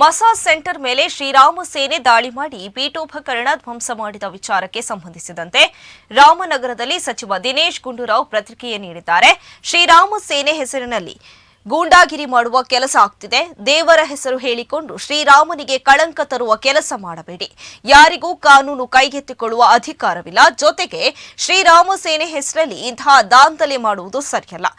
Massage centre ಮೇಲೆ ಶ್ರೀರಾಮ ಸೇನೆ ದಾಳಿ ಮಾಡಿ ಪೀಠೋಪಕರಣ ಧ್ವಂಸ ಮಾಡಿದ ವಿಚಾರಕ್ಕೆ ಸಂಬಂಧಿಸಿದಂತೆ ರಾಮನಗರದಲ್ಲಿ ಸಚಿವ ದಿನೇಶ್ ಗುಂಡೂರಾವ್ ಪ್ರತಿಕ್ರಿಯೆ ನೀಡಿದ್ದಾರೆ. ಶ್ರೀರಾಮ ಸೇನೆ ಹೆಸರಿನಲ್ಲಿ ಗೂಂಡಾಗಿರಿ ಮಾಡುವ ಕೆಲಸ ಆಗ್ತಿದೆ. ದೇವರ ಹೆಸರು ಹೇಳಿಕೊಂಡು ಶ್ರೀರಾಮನಿಗೆ ಕಳಂಕ ತರುವ ಕೆಲಸ ಮಾಡಬೇಡಿ. ಯಾರಿಗೂ ಕಾನೂನು ಕೈಗೆತ್ತಿಕೊಳ್ಳುವ ಅಧಿಕಾರವಿಲ್ಲ. ಜೊತೆಗೆ ಶ್ರೀರಾಮ ಸೇನೆ ಹೆಸರಲ್ಲಿ ಇಂತಹ ದಾಂಧಲೆ ಮಾಡುವುದು ಸರಿಯಲ್ಲ.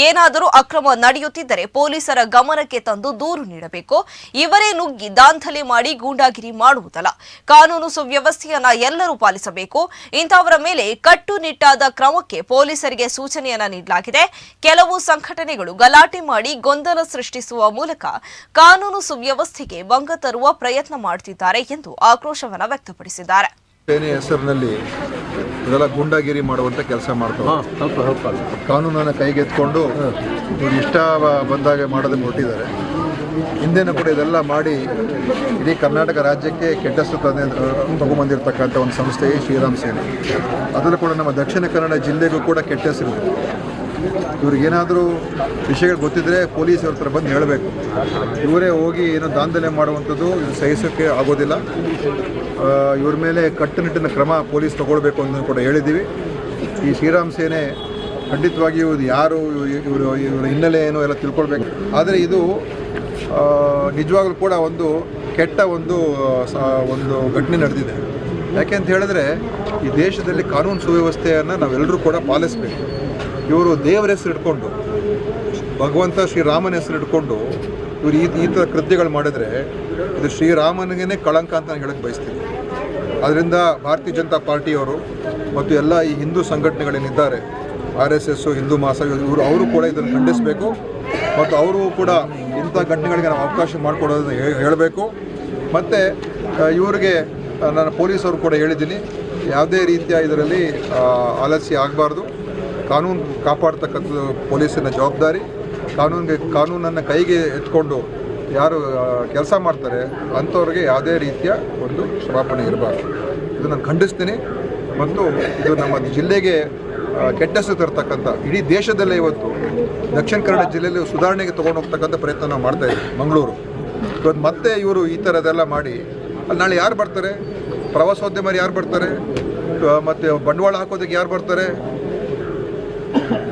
ಏನಾದರೂ ಅಕ್ರಮ ನಡೆಯುತ್ತಿದ್ದರೆ ಪೊಲೀಸರ ಗಮನಕ್ಕೆ ತಂದು ದೂರು ನೀಡಬೇಕು. ಇವರೇ ನುಗ್ಗಿ ದಾಂಧಲೆ ಮಾಡಿ ಗೂಂಡಾಗಿರಿ ಮಾಡುವುದಲ್ಲ. ಕಾನೂನು ಸುವ್ಯವಸ್ಥೆಯನ್ನ ಎಲ್ಲರೂ ಪಾಲಿಸಬೇಕು. ಇಂಥವರ ಮೇಲೆ ಕಟ್ಟುನಿಟ್ಟಾದ ಕ್ರಮಕ್ಕೆ ಪೊಲೀಸರಿಗೆ ಸೂಚನೆಯನ್ನ ನೀಡಲಾಗಿದೆ. ಕೆಲವು ಸಂಘಟನೆಗಳು ಗಲಾಟೆ ಮಾಡಿ ಗೊಂದಲ ಸೃಷ್ಟಿಸುವ ಮೂಲಕ ಕಾನೂನು ಸುವ್ಯವಸ್ಥೆಗೆ ಭಂಗ ತರುವ ಪ್ರಯತ್ನ ಮಾಡುತ್ತಿದ್ದಾರೆ ಎಂದು ಆಕ್ರೋಶವನ್ನು ವ್ಯಕ್ತಪಡಿಸಿದ್ದಾರೆ. ಸೇನೆ ಹೆಸರಿನಲ್ಲಿ ಇದೆಲ್ಲ ಗೂಂಡಾಗಿರಿ ಮಾಡುವಂತ ಕೆಲಸ ಮಾಡ್ತಾರೆ. ಕಾನೂನನ್ನು ಕೈಗೆತ್ಕೊಂಡು ಇಷ್ಟ ಬಂದಾಗ ಮಾಡೋದನ್ನು ಹೊರಟಿದ್ದಾರೆ. ಹಿಂದೆನೂ ಕೂಡ ಇದೆಲ್ಲ ಮಾಡಿ ಇಡೀ ಕರ್ನಾಟಕ ರಾಜ್ಯಕ್ಕೆ ಕೆಟ್ಟ ಹೆಸರು ತಗೊಂಬಂದಿರತಕ್ಕಂಥ ಒಂದು ಸಂಸ್ಥೆ ಶ್ರೀರಾಮ್ ಸೇನೆ. ಅದರಲ್ಲೂ ಕೂಡ ನಮ್ಮ ದಕ್ಷಿಣ ಕನ್ನಡ ಜಿಲ್ಲೆಗೂ ಕೂಡ ಕೆಟ್ಟ ಹೆಸರು. ಇವ್ರಿಗೇನಾದರೂ ವಿಷಯಗಳು ಗೊತ್ತಿದ್ದರೆ ಪೊಲೀಸ್ ಅವ್ರ ಹತ್ರ ಬಂದು ಹೇಳಬೇಕು. ಇವರೇ ಹೋಗಿ ಏನೋ ದಾಂಧಲೆ ಮಾಡುವಂಥದ್ದು ಇದು ಸಹಿಸೋಕ್ಕೆ ಆಗೋದಿಲ್ಲ. ಇವ್ರ ಮೇಲೆ ಕಟ್ಟುನಿಟ್ಟಿನ ಕ್ರಮ ಪೊಲೀಸ್ ತಗೊಳ್ಬೇಕು ಅಂತ ಕೂಡ ಹೇಳಿದ್ದೀವಿ. ಈ ಶ್ರೀರಾಮ್ ಸೇನೆ ಖಂಡಿತವಾಗಿ ಇವ್ರು ಯಾರು ಇವರ ಹಿನ್ನೆಲೆ ಏನೋ ಎಲ್ಲ ತಿಳ್ಕೊಳ್ಬೇಕು. ಆದರೆ ಇದು ನಿಜವಾಗ್ಲೂ ಕೂಡ ಒಂದು ಕೆಟ್ಟ ಒಂದು ಘಟನೆ ನಡೆದಿದೆ. ಯಾಕೆ ಅಂತ ಹೇಳಿದ್ರೆ ಈ ದೇಶದಲ್ಲಿ ಕಾನೂನು ಸುವ್ಯವಸ್ಥೆಯನ್ನು ನಾವೆಲ್ಲರೂ ಕೂಡ ಪಾಲಿಸಬೇಕು. ಇವರು ದೇವರ ಹೆಸರು ಇಟ್ಕೊಂಡು, ಭಗವಂತ ಶ್ರೀರಾಮನ ಹೆಸರು ಇಟ್ಕೊಂಡು ಇವರು ಈ ಥರ ಕೃತ್ಯಗಳು ಮಾಡಿದರೆ ಇದು ಶ್ರೀರಾಮನಿಗೇ ಕಳಂಕ ಅಂತ ನಾನು ಹೇಳಕ್ಕೆ ಬಯಸ್ತೀನಿ. ಅದರಿಂದ ಭಾರತೀಯ ಜನತಾ ಪಾರ್ಟಿಯವರು ಮತ್ತು ಎಲ್ಲ ಈ ಹಿಂದೂ ಸಂಘಟನೆಗಳೇನಿದ್ದಾರೆ, RSS, ಹಿಂದೂ ಮಹಾಸಭಾ, ಅವರು ಕೂಡ ಇದನ್ನು ಖಂಡಿಸಬೇಕು. ಮತ್ತು ಅವರು ಕೂಡ ಇಂಥ ಘಟನೆಗಳಿಗೆ ನಾವು ಅವಕಾಶ ಮಾಡಿಕೊಡೋದನ್ನು ಹೇಳಬೇಕು. ಮತ್ತು ಇವರಿಗೆ ನಾನು ಪೊಲೀಸರು ಕೂಡ ಹೇಳಿದ್ದೀನಿ, ಯಾವುದೇ ರೀತಿಯ ಇದರಲ್ಲಿ ಆಲಸ್ಯ ಆಗಬಾರ್ದು. ಕಾನೂನು ಕಾಪಾಡ್ತಕ್ಕಂಥದ್ದು ಪೊಲೀಸಿನ ಜವಾಬ್ದಾರಿ. ಕಾನೂನನ್ನು ಕೈಗೆ ಎತ್ಕೊಂಡು ಯಾರು ಕೆಲಸ ಮಾಡ್ತಾರೆ ಅಂಥವ್ರಿಗೆ ಯಾವುದೇ ರೀತಿಯ ಒಂದು ಕ್ಷಮಾಪಣೆ ಇರಬಾರ್ದು. ಇದು ನಾನು ಖಂಡಿಸ್ತೀನಿ. ಮತ್ತು ಇದು ನಮ್ಮ ಜಿಲ್ಲೆಗೆ ಕೆಟ್ಟ ಹೆಸರು ತರ್ತಕ್ಕಂಥ, ಇಡೀ ದೇಶದಲ್ಲೇ ಇವತ್ತು ದಕ್ಷಿಣ ಕನ್ನಡ ಜಿಲ್ಲೆಯಲ್ಲಿ ಸುಧಾರಣೆಗೆ ತೊಗೊಂಡು ಹೋಗ್ತಕ್ಕಂಥ ಪ್ರಯತ್ನ ನಾವು ಮಾಡ್ತಾಯಿದ್ದೀವಿ. ಮಂಗಳೂರು ಇವತ್ತು ಮತ್ತೆ ಇವರು ಈ ಥರದ್ದೆಲ್ಲ ಮಾಡಿ ಅಲ್ಲಿ ನಾಳೆ ಯಾರು ಬರ್ತಾರೆ? ಪ್ರವಾಸೋದ್ಯಮರು ಯಾರು ಬರ್ತಾರೆ? ಮತ್ತು ಬಂಡವಾಳ ಹಾಕೋದಕ್ಕೆ ಯಾರು ಬರ್ತಾರೆ?